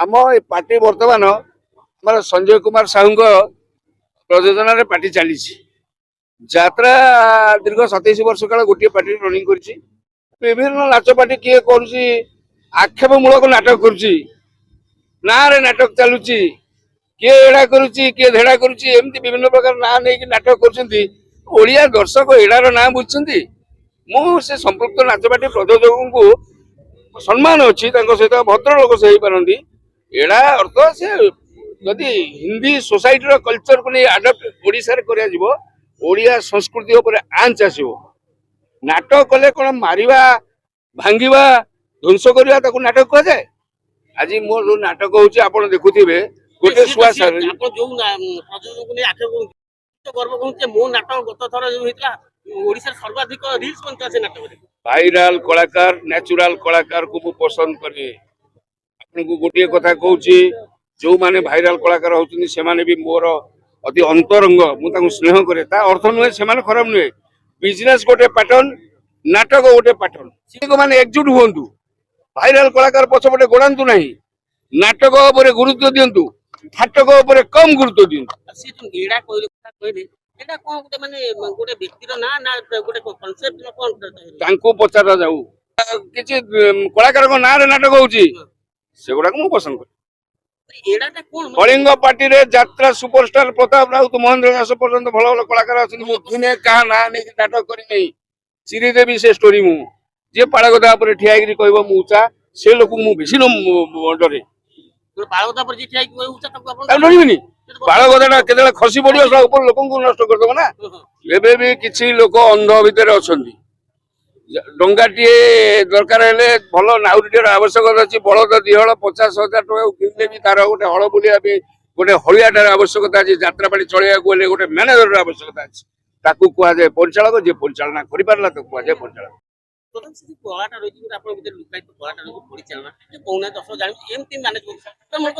आम ए पार्टी बर्तमान आम संजय कुमार साहू प्रयोजन पार्टी चली यात्रा दीर्घ 27 वर्ष काल गोटे पार्टी रनिंग कर विभिन्न नाच पार्टी किए कर आक्षेपमूलक नाटक करुच्ची ना नाटक चलुची किए एड़ा करुच्ची किए धेड़ा करुच्ची एमती विभिन्न प्रकार ना नहीं नाटक करिया दर्शक एडार ना बुझुंट मुझे संपृक्त नाच पार्टी प्रयोजक को सम्मान अच्छी सहित भद्र लोक से पारती एड़ा अर्थ से जदि हिंदी सोसाइटी कल्चर को नहीं आडप्ट ओडिशा ओडिया संस्कृति उपर आंच आसो नाटक कले कौन मारिबा भांगिबा ध्वंस करवा ताको नाटक कह जाए। आज मो जो नाटक होची आपण देखुथिबे गोटे सुआ सर आपण जो प्रयोजक को नहीं आखे गर्व कहते मो नाटक गत थर जो हेतला ओडिसा सर्वाधिक रील्स बनता से नाटक भाइराल कलाकार नेचुरल कलाकार को पसंद करे आपन को गोटे कथा कहूची जो माने भाइराल कलाकार होचनी से माने भी मोर अति अंतरंग मु स्नेह करे ता अर्थ नुहे से माने खराब नुहे बिजनेस गोटे पैटर्न नाटक गोटे पैटर्न से माने एकजुट हुंतु भाइराल कलाकार पछपटे गोड़ांतु नहीं नाटक उपरे गुरुत्व दियंतु नाटक उपरे कम गुरुत्व दियंतु से तुम एडा कहले एडा कोन गोटे माने गोटे व्यक्तिर ना ना गोटे कांसेप्ट न कोन तांको पचारा जाऊ किछि कलाकार को नारे नाटक होची सेगुडा को मु पसंद कर कलिंग पार्टी रे यात्रा सुपरस्टार प्रताप राउत महेंद्र दास पर्यंत भल भल कलाकार अछन मु दिने का ना नै नाटक करी नै चिरी देवी से स्टोरी मु जे पाळगदा पर ठियागिरी कहबो मु उचा से लोक मु बेसी न डरे पाळगदा पर जे ठियागी कहबो उचा तक अपन डरिबिनी पाळगदाटा केतेला खसी पडियो सब ऊपर लोकन को नष्ट कर दबो ना एबे भी किछि लोक अंध भितर अछंती डंगाटी दरकार हेले भल नाउरीटर आवश्यकता अच्छी बलद दिहल 50,000 टका किनले भी तार गोटे हल बुलिया गोटे हलियाटार आवश्यकता अच्छी यात्रा पार्टी चलैया गले गोटे मैनेजर आवश्यकता अच्छी ताकू कह जाए परिचालक जे परिचालना करि पारला तो कह जाए परिचालक कलाटा रही आपन भीतर लुकाई कलाटा रही परिचालना कोना दर्शक जानि एमती मैनेज तो मन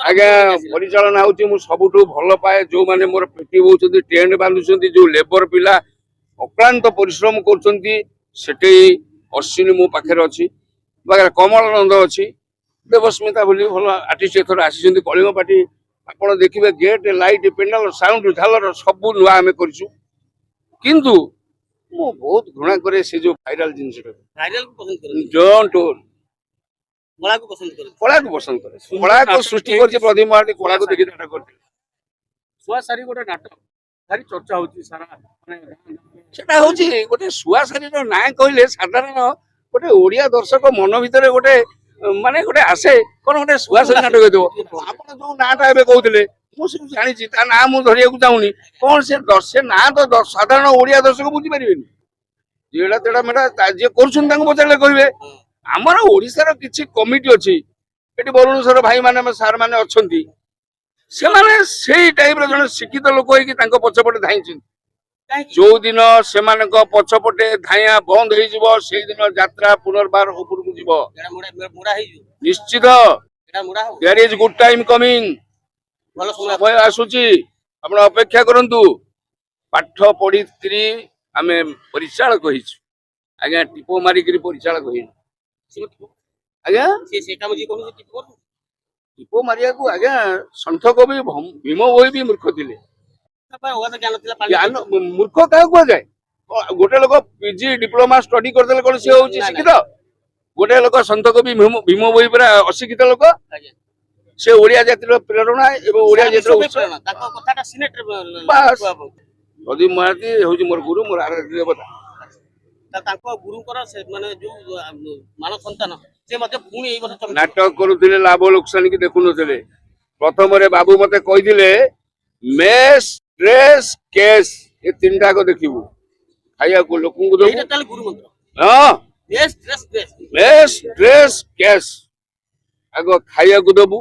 आज्ञा परिचालना होची मु सबुठु भल पाए जो माने मोर पेटी होउछंती टेंट बांधुछंती जो लेबर पिला अक्लांत परिश्रम करछंती सेटे अश्विनी मो पाखे अच्छी कमल नंद अच्छी देवस्मिता बोली भल आर्टिस्ट एथर आसी कलिंग पार्टी आपड़ देखिए गेट लाइट पेंडाल साउंड झालर सब नुआ आम करूँ किंतु मु बहुत घृणा करे से जो भाइराल जिनस वायरल को पसंद करे डोंट कला को पसंद करे कला को सृष्टि करछि प्रदीप महाराज कला को देखि नाटक करछि सुआ सारी गोटे नाटक भारी चर्चा होची सारा माने सेटा होची गोटे सुआ सारी रो ना कहले साधारण गोटे ओडिया दर्शक मन भितर गोटे माने गोटे आसे कोन गोटे सुआ सारी नाटक देबो आपण जो नाटा एबे कहउतले मु सब जानि छि ता ना मु धरिया को चाहुनी कोन से ना तो साधारण ओडिया दर्शक बुझी परिबेनी जेडा तेडा मेडा जे करछन तांको बचाले कहबे हमर ओडिसा रो किछि कमिटी अछि एटी बरुणेश्वर भाई माने सार माने अछंती से माने सेही टाइप रो जने शिक्षित लोक होई कि तांको पछपटे धाइछन जो दिन से पछपटे धाइया बंद हो जिवो से दिन यात्रा पुनर्बार ऊपर को जीवो निश्चित there is good time coming समय आसुची आपण अपेक्षा करंतु पाठ पढ़ी आमे परिचालक होइछु आज्ञा टिपो मारी करी परिचालक होइनु आज्ञा से सेटा मुझे कहू टिपो मारिया को आज्ञा संत कवि भीम भोई भी मूर्ख थिले ज्ञान मूर्ख क्या कह जाए गोटे लोक पीजी डिप्लोमा स्टडी करदे कौन सी हूँ शिक्षित गोटे लोक सन्त कवि भीम भोई पूरा अशिक्षित लोक से ओडिया जातिर प्रेरणा एवं ओडिया जातिर प्रदीप महारती हूँ मोर गुरु मोर आराध्य देवता गुरुकर से माने जो मानव संतान से मते पुणी एई वर्ष नाटक करुथिले लाभ लोकसानी की देखु नथिले प्रथम रे बाबू मते कहिदिले मेस ड्रेस केस ये तीनटा को देखिबू खाइया को लोकन को एटा ताले गुरु मंत्र हां मेस ड्रेस केस आगो खाइया को देबू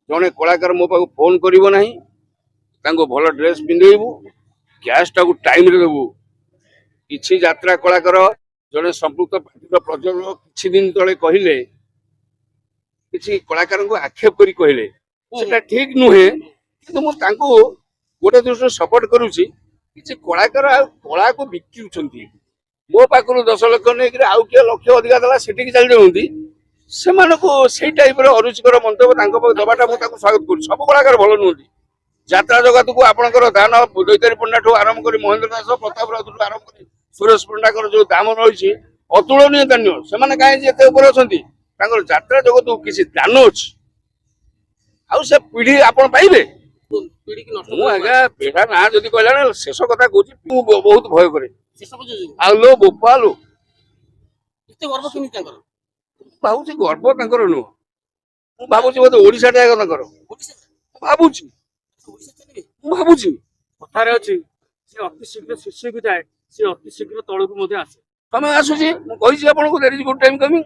जने कलाकार मो पाक फोन करिवो नाही तांको भलो ड्रेस पिंदेबू कैश टा को टाइम रे देबू किछि यात्रा कलाकार जने संपुक्त पार्टी प्रजोजक किछि दिन तळे कहिले किछि कलाकार को आक्षेप करी कहिले सेटा ठीक नुहे किंतु मो तांको गोटे दृष्टि सपोर्ट करुची किछि कलाकार कला को बिक्री मो पाखु 10 लाख नहीं आउ किए लक्ष अधिका देला सेठी चल जाऊँगी ସେମାନଙ୍କୁ ସେଇ ଟାଇପର ଅରୁଚିକର ମନ୍ତବ୍ୟ ତାଙ୍କ ପାଖକୁ ଦବାଟା ମୁଁ ତାକୁ ସ୍ୱାଗତ କରୁଛି। ସବୁ କଳାକାର ଭଲ ନୁହନ୍ତି। ଯାତ୍ରା ଜଗତକୁ ଆପଣଙ୍କର ଦାନ ଦୈତାରୀ ପଣ୍ଡାଠୁ ଆରମ୍ଭ କରି ମହେନ୍ଦ୍ର ଦାସ ପ୍ରତାପ ରାଉତଠୁ ଆରମ୍ଭ କରି ସୁରେଶ ପଣ୍ଡାଙ୍କର ଯୋଉ ଦାମ ରହିଛି ଅତୁଳନୀୟ ଦାନ। ସେମାନେ କାହିଁକି ଏତେ ଉପରେ ଅଛନ୍ତି? ତାଙ୍କର ଯାତ୍ରା ଜଗତକୁ କିଛି ଦାନ ଅଛି। ଆଉ ସେ ପିଢି ଆପଣ ପାଇବେ। ପିଢିକି ନଷ୍ଟ ମୁଁ ଆଜ୍ଞା ପିଢା ନା ଯଦି କହିଲା ନା ଶେଷ କଥା କହୁଛି, ମୁଁ ବହୁତ ଭୟ କରେ। ଶେଷ ପର୍ଯ୍ୟନ୍ତ ଆଉ ଲୋ ବୋପା ଲୋ, ଏତେ ଗର୍ବ କେମିତି ତାଙ୍କର? ଭାବୁଛି ଗର୍ବ ତାଙ୍କର ନୁହଁ। ମୁଁ ଭାବୁଛି ବୋଧେ ଓଡିଶାଟା ଆଗ ତାଙ୍କର। ଓଡିଶା ଭାବୁଛି ଓଡିଶା ଚାଲିବେ। ମୁଁ ଭାବୁଛି କଥାରେ ଅଛି ସେ ଅତି ଶୀଘ୍ର ଶୀର୍ଷକୁ ଯାଏ, ସେ ଅତି ଶୀଘ୍ର ତଳକୁ ମଧ୍ୟ ଆସେ। ସମୟ ଆସୁଛି। ମୁଁ କହିଛି ଆପଣଙ୍କୁ, ଦେयर ଇଜ ଗୁଡ୍ ଟାଇମ୍ କମିଂ।